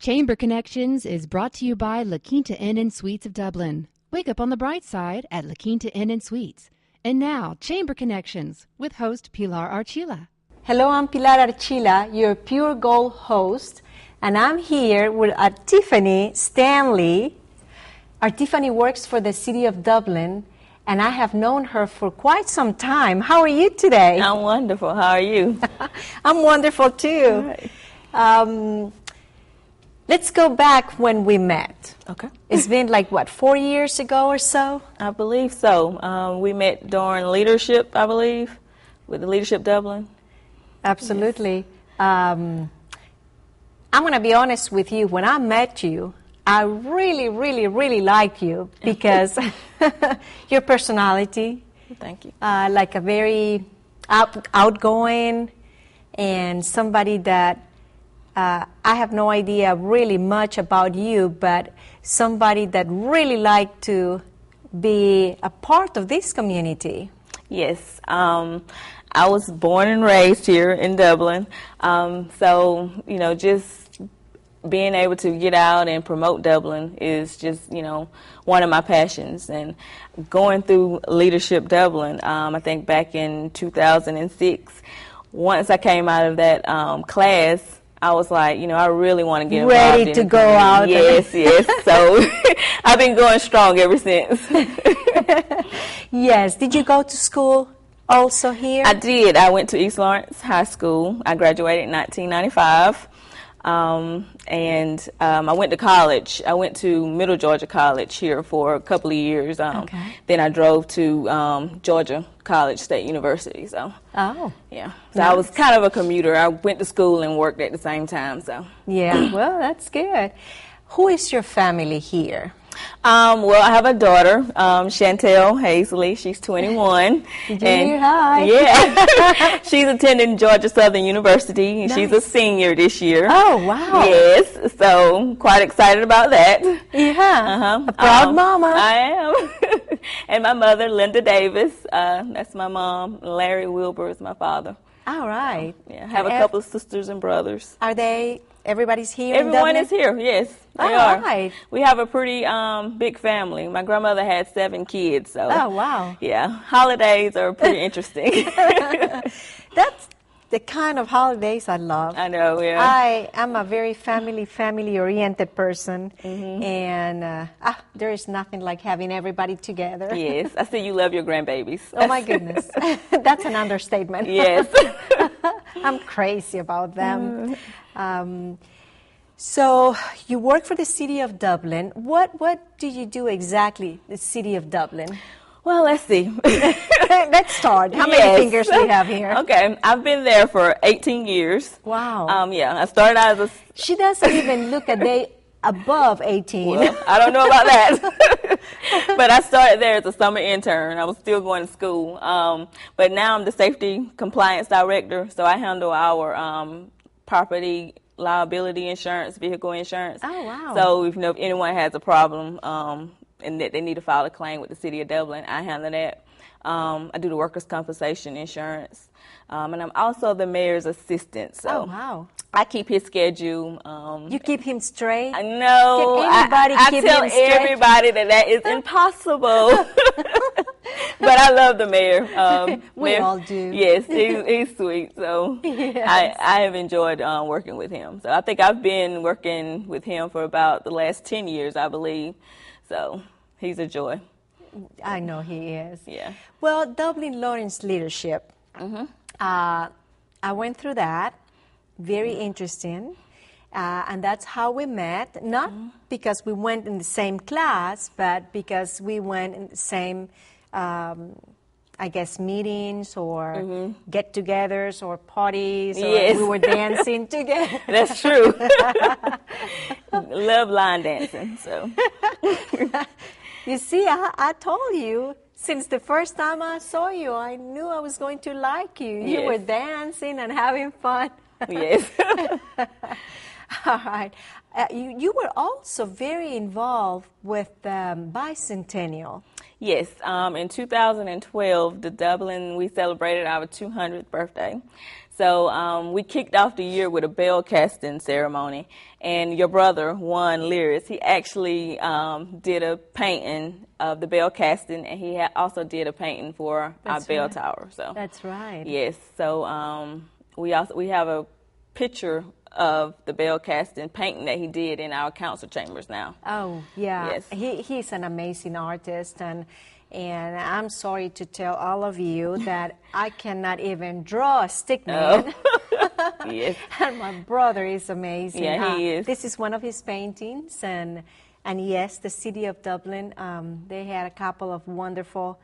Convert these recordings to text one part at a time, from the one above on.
Chamber Connections is brought to you by LAQUINTA Inn and Suites of Dublin. Wake up on the bright side at LAQUINTA Inn and Suites. And now, Chamber Connections with host Pilar Archila. Hello, I'm Pilar Archila, your Pure Gold host, and I'm here with Artiffany Stanley. Artiffany works for the city of Dublin, and I have known her for quite some time. How are you today? I'm wonderful. How are you? I'm wonderful too. Right. Let's go back when we met. Okay. It's been like, what, 4 years ago or so? I believe so. We met during leadership, I believe, with the Leadership Dublin. Absolutely. Yes. I'm going to be honest with you. When I met you, I really liked you because your personality. Thank you. Like a very outgoing and somebody that I have no idea really much about you, but somebody that really liked to be a part of this community. Yes. I was born and raised here in Dublin. So, you know, just being able to get out and promote Dublin is just, you know, one of my passions. And going through Leadership Dublin, I think back in 2006, once I came out of that class, I was like, you know, I really want to get involved ready to go out. Yes. So I've been going strong ever since. Yes. Did you go to school also here? I did. I went to East Lawrence High School. I graduated in 1995. And I went to college. I went to Middle Georgia College here for a couple of years. Okay. Then I drove to Georgia College State University. So, yeah. So nice. I was kind of a commuter. I went to school and worked at the same time. So, yeah. Well, that's good. Who is your family here? Well, I have a daughter, Chantel Hazley. She's 21. Did you hear hi? Yeah. She's attending Georgia Southern University, and Nice. she's a senior this year. Oh, wow. Yes, so quite excited about that. Yeah. A proud mama. I am. And my mother, Linda Davis. That's my mom. Larry Wilbur is my father. All right. Yeah, I have a couple of sisters and brothers. Are they, everybody's here Everyone in Dublin? is here, yes. They All are. right. We have a pretty big family. My grandmother had 7 kids. So, oh, wow. yeah, holidays are pretty interesting. That's the kind of holidays I love. I know, yeah. I am a very family-oriented person, and there is nothing like having everybody together. Yes, I see you love your grandbabies. Oh, my goodness. That's an understatement. Yes. I'm crazy about them. So you work for the city of Dublin. What do you do exactly, the city of Dublin? Well, let's see. Let's start. How many fingers do we have here? Okay, I've been there for 18 years. Wow. Yeah, I started out as a... She doesn't even look a day above 18. Well, I don't know about that. But I started there as a summer intern. I was still going to school. But now I'm the safety compliance director, so I handle our property liability insurance, vehicle insurance. Oh, wow. So if anyone has a problem and that they need to file a claim with the city of Dublin, I handle that. I do the workers' compensation insurance. And I'm also the mayor's assistant. So oh, wow. I keep his schedule. You keep him straight? I know. Can anybody keep tell him straight? everybody that is impossible. But I love the mayor. We all do. Yes, he's sweet. So Yes. I have enjoyed working with him. So I think I've been working with him for about the last 10 years, I believe. So he's a joy. I know he is. Yeah. Well, Dublin Lawrence Leadership. I went through that. Very interesting. And that's how we met. Not because we went in the same class, but because we went in the same, I guess, meetings or get-togethers or parties. Or Yes. we were dancing together. That's true. Love line dancing. So. You see, I told you, since the first time I saw you, I knew I was going to like you. You Yes. were dancing and having fun. Yes. All right. You were also very involved with the bicentennial. Yes, in 2012, we celebrated our 200th birthday. So we kicked off the year with a bell casting ceremony, and your brother, Juan Lyris, he actually did a painting of the bell casting, and he also did a painting for our bell tower. So that's right. Yes, so we have a picture of the bell casting painting that he did in our council chambers now. Oh, yeah. Yes. He's an amazing artist, and I'm sorry to tell all of you that I cannot even draw a stick man. Oh. Yes. And my brother is amazing. Yeah, he is. This is one of his paintings, and yes, the city of Dublin, they had a couple of wonderful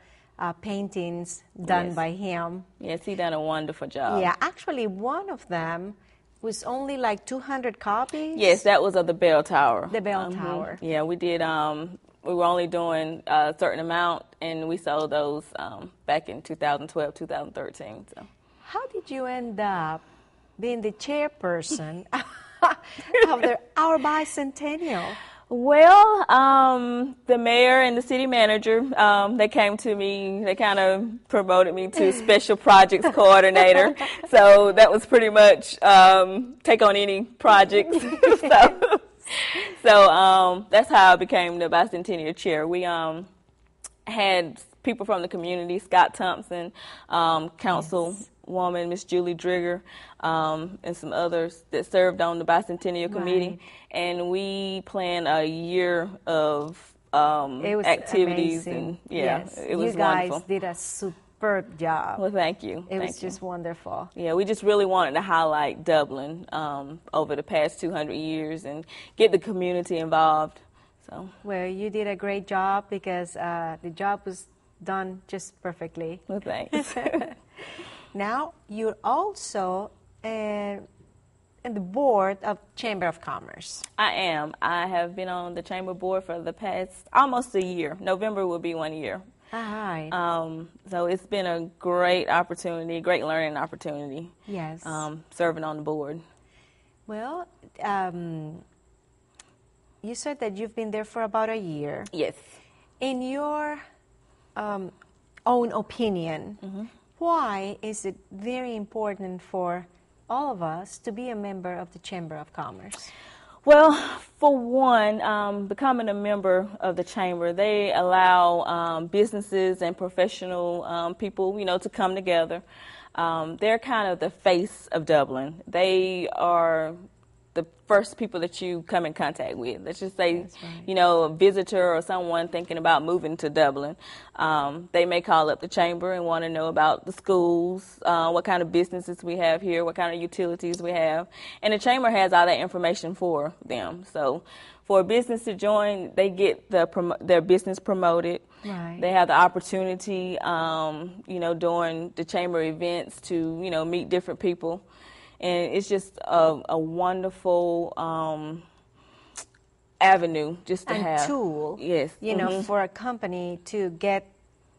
paintings done by him. Yes, he done a wonderful job. Yeah, actually, one of them was only like 200 copies. Yes, that was of the bell tower. The bell tower. Yeah, we did. We were only doing a certain amount, and we sold those back in 2012, 2013. So. How did you end up being the chairperson of our bicentennial? Well, the mayor and the city manager, they came to me, they kind of promoted me to special projects coordinator. So that was pretty much take on any project. So that's how I became the bicentennial chair. We had people from the community, Scott Thompson, Councilwoman Miss Julie Drigger, and some others that served on the bicentennial committee. And we planned a year of activities. Amazing. And it was you guys wonderful. Did a superb job. Well, thank you. It was just wonderful. Yeah, we just really wanted to highlight Dublin over the past 200 years and get the community involved. So. Well, you did a great job because the job was done just perfectly. Well, thanks. Now, you're also in the board of Chamber of Commerce. I am. I have been on the Chamber board for the past almost a year. November will be 1 year. All right. So it's been a great opportunity, great learning opportunity. Yes. Serving on the board. Well, you said that you've been there for about a year. Yes. In your own opinion, why is it very important for all of us to be a member of the Chamber of Commerce? Well, for one, becoming a member of the Chamber, they allow businesses and professional people, to come together. They're kind of the face of Dublin. They are the first people that you come in contact with. Let's just say, a visitor or someone thinking about moving to Dublin. They may call up the Chamber and want to know about the schools, what kind of businesses we have here, what kind of utilities we have. And the Chamber has all that information for them. So for a business to join, they get their business promoted. Right. They have the opportunity, during the Chamber events to, meet different people. And it's just a wonderful avenue just to have. And tool, yes, for a company to get,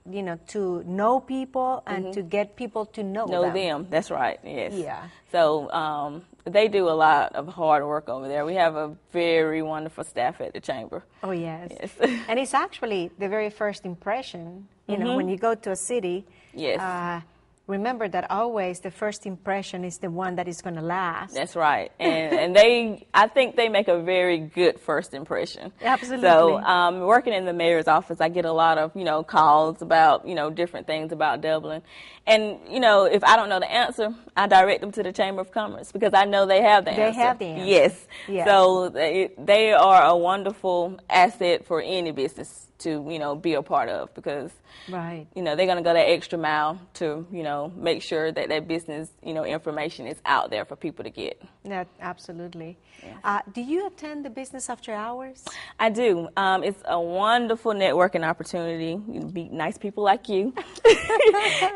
to know people and to get people to know them. That's right, yes. Yeah. So they do a lot of hard work over there. We have a very wonderful staff at the Chamber. Oh, yes. And it's actually the very first impression, when you go to a city. Yes. Remember that always the first impression is the one that is going to last. That's right. And I think they make a very good first impression. Absolutely. So working in the mayor's office, I get a lot of, calls about, different things about Dublin. And, if I don't know the answer, I direct them to the Chamber of Commerce because I know they have the answer. They have the answer. Yes. Yes. So they are a wonderful asset for any business to, be a part of because, right. they're going to go that extra mile to, make sure that business, information is out there for people to get. Yeah, absolutely. Yes. Do you attend the Business After Hours? I do. It's a wonderful networking opportunity. You meet nice people like you.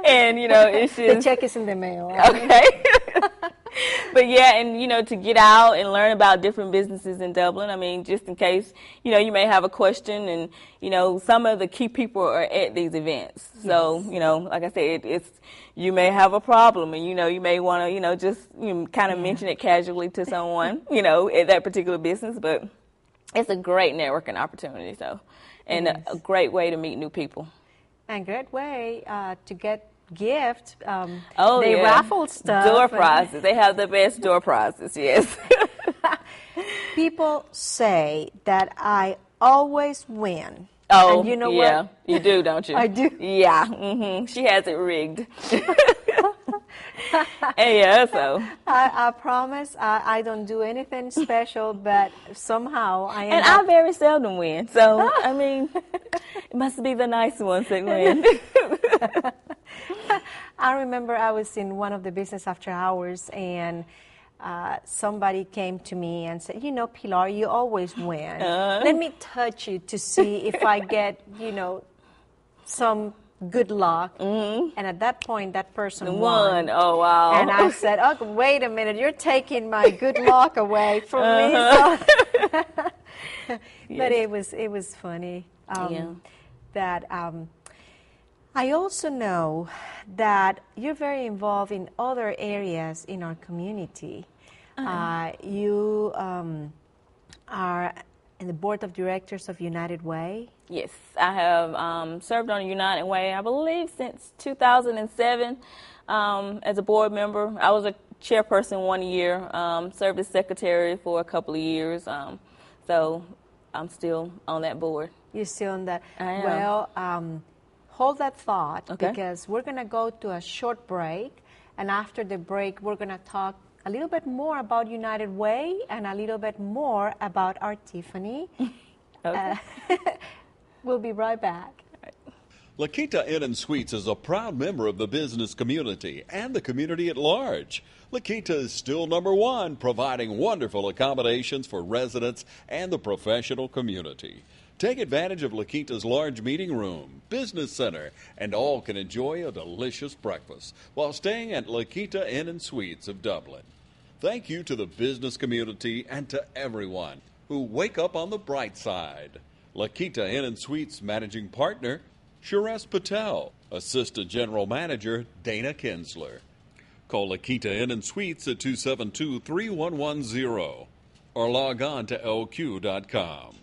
And, it's just... The check is in the mail. Okay. But yeah, and to get out and learn about different businesses in Dublin. I mean, just in case, you may have a question and, some of the key people are at these events. Yes. So, like I said, you may have a problem and, you may want to, just kind of mention it casually to someone, at that particular business. But it's a great networking opportunity. So, and a great way to meet new people. And great way to get gifts. They raffle stuff. Door prizes. They have the best door prizes, yes. People say that I always win. Oh, and you know yeah. what? You do, don't you? I do. Yeah. She has it rigged. And yeah, so. I promise I don't do anything special, but somehow I end I very seldom win. So, I mean, it must be the nice ones that win. I remember I was in one of the business after hours, and somebody came to me and said, Pilar, you always win. Let me touch you to see if I get, some good luck. And at that point, that person won. Oh, wow. And I said, oh, wait a minute, you're taking my good luck away from me. So but it was funny that I also know that you're very involved in other areas in our community. You are in the board of directors of United Way. Yes, I have served on United Way, I believe, since 2007 as a board member. I was a chairperson 1 year, served as secretary for a couple of years, so I'm still on that board. You're still on that? I am. Well, hold that thought, okay, because we're going to go to a short break, and after the break, we're going to talk a little bit more about United Way and a little bit more about Artiffany. Okay. We'll be right back. LaQuinta Inn and Suites is a proud member of the business community and the community at large. LaQuinta is still #1, providing wonderful accommodations for residents and the professional community. Take advantage of LaQuinta's large meeting room, business center, and all can enjoy a delicious breakfast while staying at LaQuinta Inn and Suites of Dublin. Thank you to the business community and to everyone who wake up on the bright side. LaQuinta Inn and Suites Managing Partner, Suresh Patel. Assistant General Manager, Dana Kinsler. Call LaQuinta Inn and Suites at 272-3110 or log on to lq.com.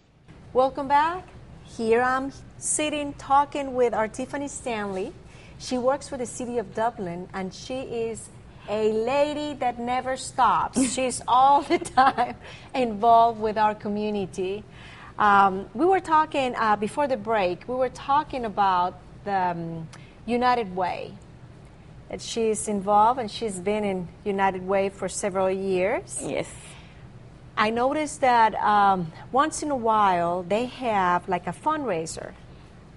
Welcome back. Here I'm sitting talking with Artiffany Stanley. She works for the city of Dublin, and she is a lady that never stops. She's all the time involved with our community. We were talking before the break, we were talking about the United Way. That she's involved, and she's been in United Way for several years. Yes. I noticed that once in a while they have like a fundraiser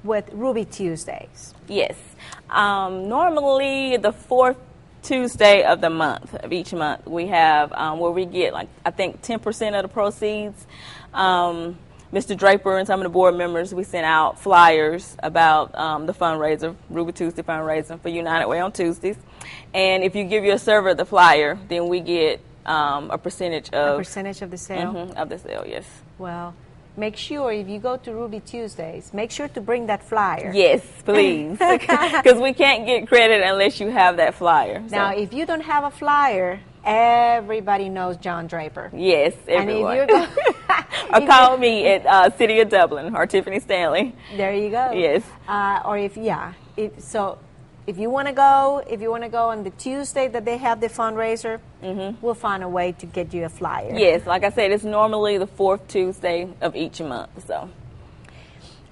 with Ruby Tuesdays. Yes. Normally the fourth Tuesday of the month, of each month, we have where we get, like, I think 10% of the proceeds. Mr. Draper and some of the board members, we sent out flyers about the fundraiser, Ruby Tuesday fundraiser for United Way on Tuesdays. And if you give your server the flyer, then we get a percentage of the sale? Of the sale, yes. Well, make sure if you go to Ruby Tuesdays, make sure to bring that flyer. Yes, please. Because we can't get credit unless you have that flyer. Now, if you don't have a flyer, everybody knows John Draper. Yes, everyone. And if you're or call me at City of Dublin, Artiffany Stanley. There you go. Yes. Or if you want to go, on the Tuesday that they have the fundraiser, we'll find a way to get you a flyer. Yes, like I said, it's normally the fourth Tuesday of each month. So,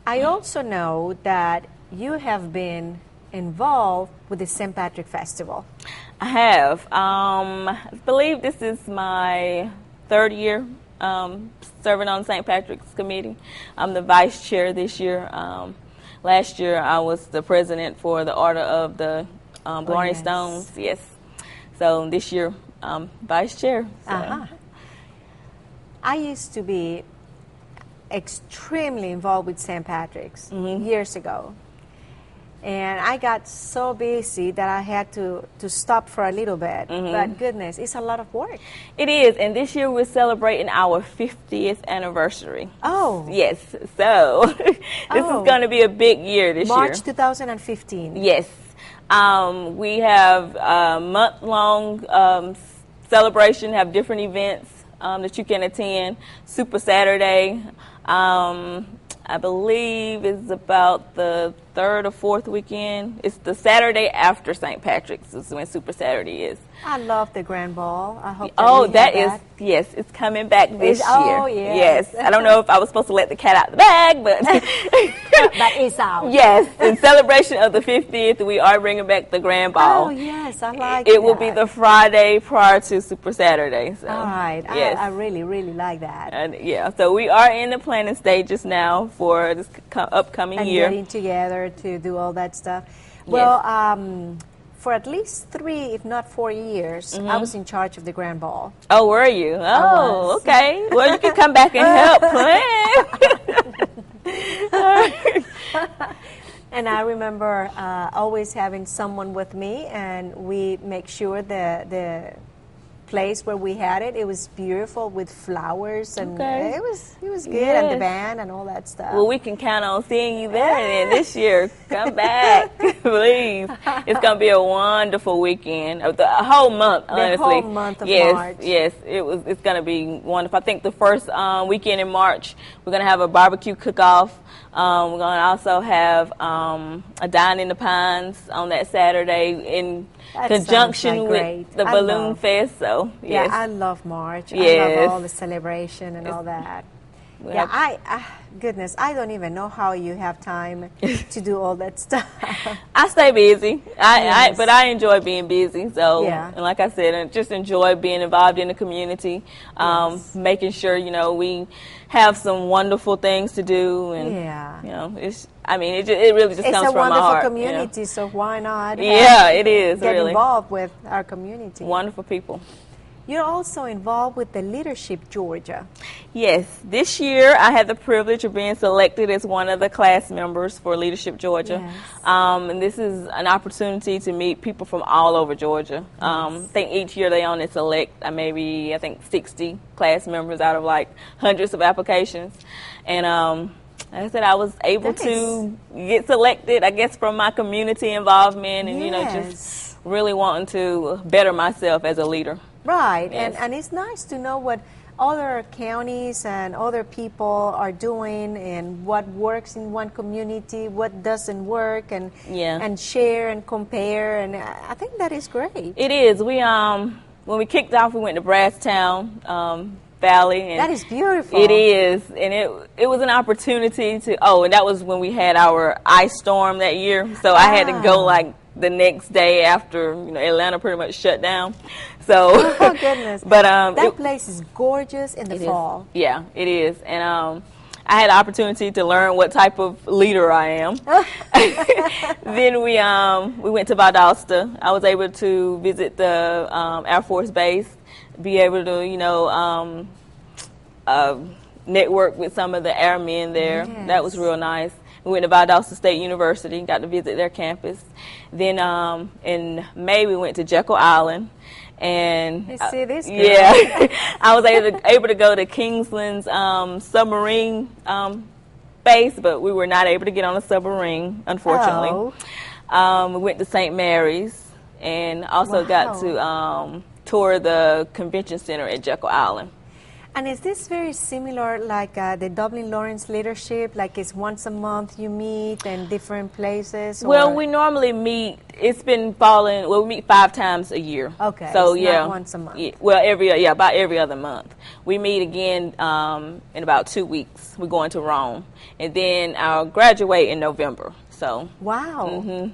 I also know that you have been involved with the St. Patrick Festival. I have. I believe this is my third year serving on St. Patrick's Committee. I'm the vice chair this year. Last year, I was the president for the Order of the Blarney Stones. Yes. So this year, vice chair. So. I used to be extremely involved with St. Patrick's years ago. And I got so busy that I had to stop for a little bit. But goodness, it's a lot of work. It is, and this year we're celebrating our 50th anniversary. Oh. Yes, so this is going to be a big year this year. March 2015. Yes. We have a month-long celebration, have different events that you can attend. Super Saturday, I believe, is about the third or fourth weekend. It's the Saturday after St. Patrick's is when Super Saturday is. I love the Grand Ball. I hope Yes, it's coming back this year. Oh, yes. Yes. I don't know if I was supposed to let the cat out the bag, but but it's out. Yes, in celebration of the 50th, we are bringing back the Grand Ball. Oh, yes, I like it. It will be the Friday prior to Super Saturday. So, all right. Yes. I really, really like that. And yeah, so we are in the planning stages now for this upcoming year. And getting together to do all that stuff. Yes. Well, for at least 3, if not 4 years, I was in charge of the Grand Ball. Oh, were you? Oh, okay. Well, you can come back and help plan. And I remember always having someone with me, and we make sure the place where we had it was beautiful with flowers, and it was good, and the band and all that stuff. Well, we can count on seeing you there then this year. Come back, please. It's going to be a wonderful weekend, the whole month, honestly. The whole month of March. Yes, it's going to be wonderful. I think the first weekend in March, we're going to have a barbecue cook-off. We're going to also have a Dine in the Pines on that Saturday in conjunction with the Balloon Fest. So, yes. Yeah, I love March. Yes. I love all the celebration and all that. Yeah, goodness, I don't even know how you have time to do all that stuff. I stay busy, but I enjoy being busy. So, yeah. And like I said, I just enjoy being involved in the community, making sure we have some wonderful things to do, and it really just comes from my heart. It's a wonderful community, so why not? Yeah, it is. Get really involved with our community. Wonderful people. You're also involved with the Leadership Georgia. Yes. This year, I had the privilege of being selected as one of the class members for Leadership Georgia. Yes. And this is an opportunity to meet people from all over Georgia. I think each year they only select maybe 60 class members out of hundreds of applications. And like I said, I was able to get selected, I guess, from my community involvement and, just really wanting to better myself as a leader. Right, yes. and it's nice to know what other counties and other people are doing and what works in one community, what doesn't work, and share and compare, and I think that is great. It is. We when we kicked off, we went to Brasstown Valley. And that is beautiful. It is, and it was an opportunity to. Oh, and that was when we had our ice storm that year, so I had to go the next day after Atlanta pretty much shut down. So oh goodness! But that place is gorgeous in the fall. Yeah, it is, and I had the opportunity to learn what type of leader I am. Then we went to Valdosta. I was able to visit the Air Force Base, be able to network with some of the airmen there. Yes. That was real nice. We went to Valdosta State University, got to visit their campus. Then in May we went to Jekyll Island, and see this girl. I was able to go to Kingsland's submarine base, but we were not able to get on a submarine, unfortunately. Oh. We went to St. Mary's and also got to tour the convention center at Jekyll Island. And is this very similar like the Dublin Lawrence Leadership, like it's once a month you meet in different places? Or? Well, we normally meet, we meet 5 times a year. Okay, so it's not once a month. Yeah, well, about every other month. We meet again in about 2 weeks. We're going to Rome. And then I'll graduate in November. So. Wow. Mm-hmm.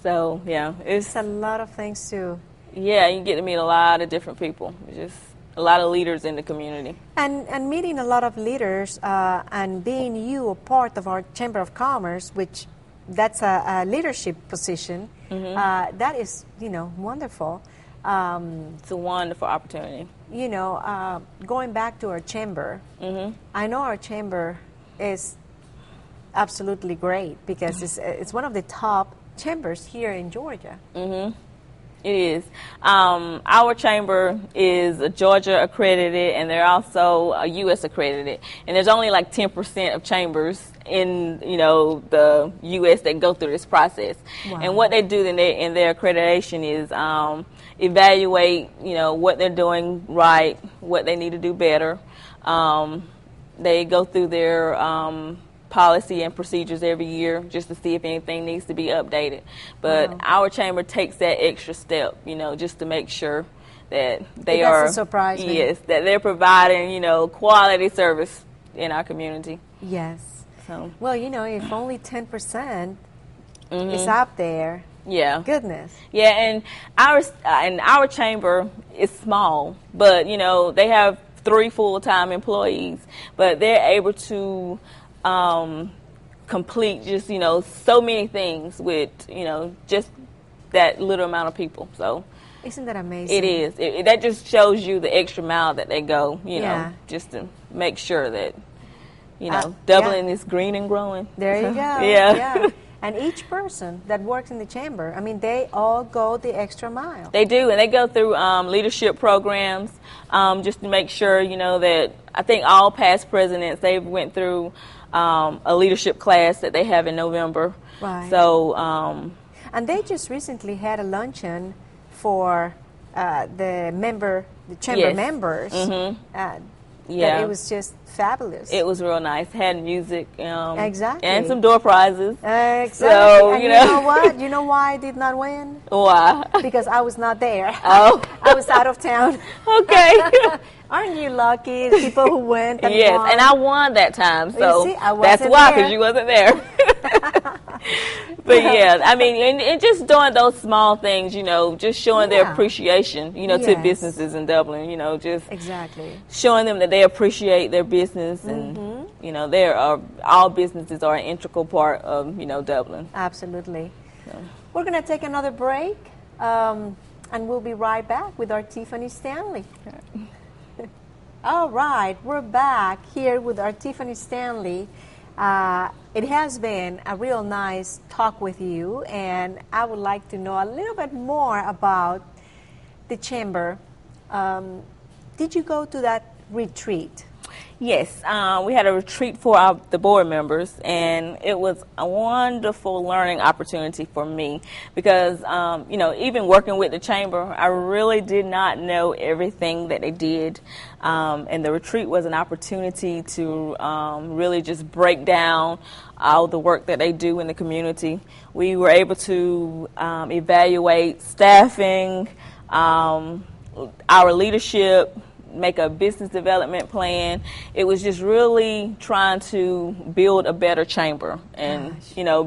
So, yeah. It's a lot of things too. Yeah, you get to meet a lot of different people. Just a lot of leaders in the community. And meeting a lot of leaders and being you a part of our Chamber of Commerce, which that's a leadership position, that is, wonderful. It's a wonderful opportunity. Going back to our chamber, I know our chamber is absolutely great because it's one of the top chambers here in Georgia. It is. Our chamber is Georgia accredited, and they're also U.S. accredited. And there's only like 10% of chambers in the U.S. that go through this process. Wow. And what they do in their accreditation is evaluate what they're doing right, what they need to do better. They go through their policy and procedures every year just to see if anything needs to be updated. But Wow. our chamber takes that extra step, just to make sure that they It are, doesn't surprise me. yes, that they're providing, quality service in our community. Yes. So, Well, if only 10% is out there, yeah. goodness. Yeah, and our chamber is small, but they have 3 full-time employees, but they're able to complete just so many things with just that little amount of people. So Isn't that amazing? it is. That just shows you the extra mile that they go. Yeah. Just to make sure that Yeah. Dublin is green and growing. There you go. Yeah. And each person that works in the chamber, they all go the extra mile. They do, and they go through leadership programs just to make sure, that I think all past presidents, they went through a leadership class that they have in November. Right. So, And they just recently had a luncheon for the chamber Yes. members. yeah, It was just fabulous. it was real nice. Had music, Exactly. and some door prizes. Exactly. So, and you know what? You know why I did not win? Why? Because I was not there. Oh, I was out of town. okay. Aren't you lucky? The people who went and Yes, won. and I won that time, so see, I that's wasn't why, there. because you wasn't there. But yeah, I mean, and just doing those small things, just showing their Yeah. appreciation, to Yes. businesses in Dublin, just Exactly. showing them that they appreciate their business, and all businesses are an integral part of Dublin. Absolutely. We're going to take another break, and we'll be right back with Artiffany Stanley. All right, we're back here with Artiffany Stanley. It has been a real nice talk with you, and I would like to know a little bit more about the chamber. Did you go to that retreat? Yes, we had a retreat for the board members, and it was a wonderful learning opportunity for me because, even working with the chamber, I really did not know everything that they did, and the retreat was an opportunity to really just break down all the work that they do in the community. We were able to evaluate staffing, our leadership, make a business development plan. It was just really trying to build a better chamber and,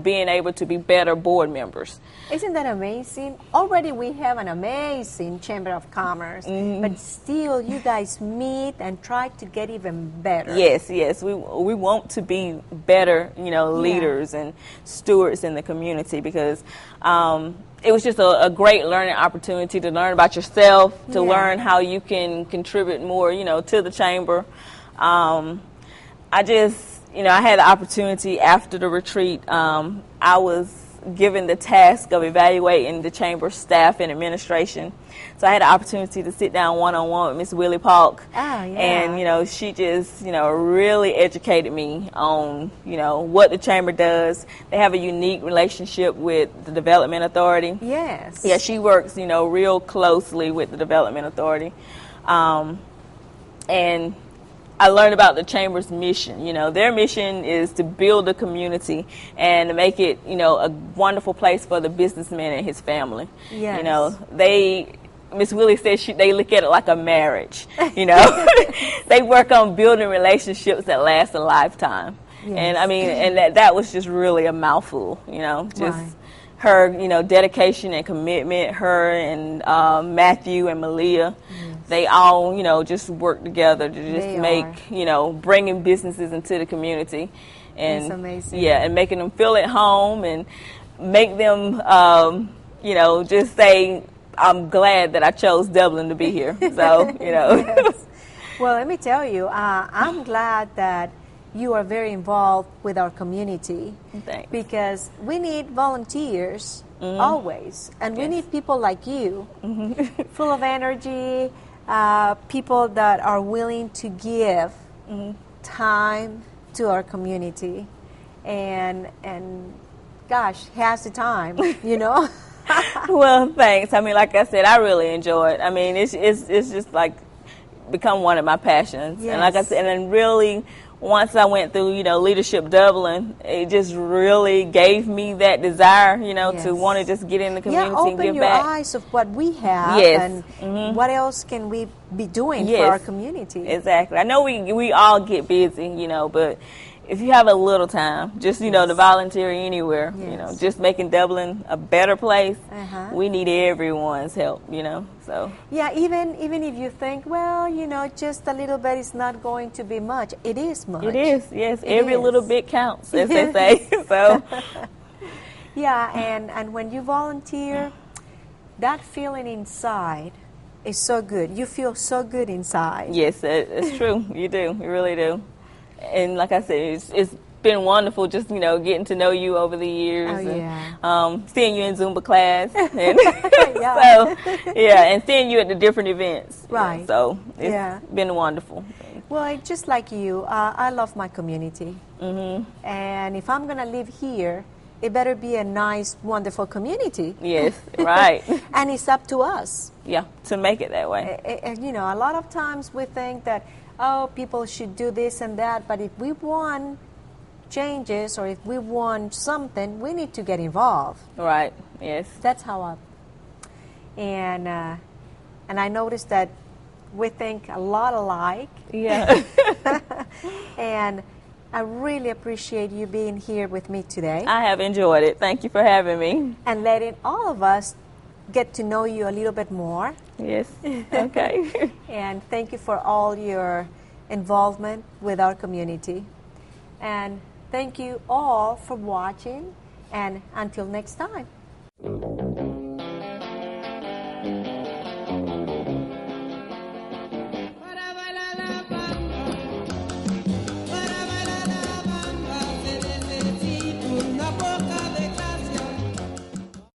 being able to be better board members. Isn't that amazing? Already we have an amazing Chamber of Commerce, but still you guys meet and try to get even better. Yes, we want to be better, leaders and stewards in the community because it was just a great learning opportunity to learn about yourself, to learn how you can contribute more, to the chamber. I had the opportunity after the retreat. I was given the task of evaluating the chamber staff and administration. So I had the opportunity to sit down one-on-one with Miss Willie Palk. Oh, yeah. And, she just, really educated me on, what the chamber does. They have a unique relationship with the Development Authority. Yes. Yeah, she works, real closely with the Development Authority. And I learned about the Chamber's mission. Their mission is to build a community and to make it, a wonderful place for the businessman and his family. Yes. Miss Willie said they look at it like a marriage. They work on building relationships that last a lifetime. Yes. And that was just really a mouthful. Just Right. her, dedication and commitment. Her and Matthew and Malia. They all, just work together to just make, bringing businesses into the community. And, That's amazing. Yeah, and making them feel at home and make them, just say, I'm glad that I chose Dublin to be here. So, Yes. Well, let me tell you, I'm glad that you are very involved with our community. Thanks. Because we need volunteers always, and we need people like you, full of energy, people that are willing to give time to our community, and gosh, has the time, you know. Well, thanks. I mean, like I said, I really enjoy it. I mean, it's just like become one of my passions. Yes. And like I said, and then really, once I went through, Leadership Dublin, it just really gave me that desire, Yes. to want to just get in the community Yeah, and open give your back. eyes of what we have, Yes. and what else can we be doing for Yes. our community. Exactly. I know we all get busy, but if you have a little time, just, to volunteer anywhere, Yes. just making Dublin a better place, Uh-huh. we need everyone's help, so. Yeah, even if you think, well, just a little bit is not going to be much, it is much. It is, yes. It Every is. little bit counts, as they say. So, Yeah, and when you volunteer, that feeling inside is so good. You feel so good inside. yes, it's true. You do. You really do. And like I said, it's been wonderful just, getting to know you over the years. Oh, and, seeing you in Zumba class. And Yeah. and seeing you at the different events. Right. So it's Yeah. been wonderful. Well, just like you, I love my community. And if I'm going to live here, it better be a nice, wonderful community. Yes, right. And it's up to us. Yeah, to make it that way. And, a lot of times we think that, people should do this and that, but if we want changes or if we want something, we need to get involved. Right, yes. That's how and I noticed that we think a lot alike. Yeah. And I really appreciate you being here with me today I have enjoyed it. Thank you for having me. and letting all of us get to know you a little bit more. Yes. Okay. And thank you for all your involvement with our community. And thank you all for watching. And until next time.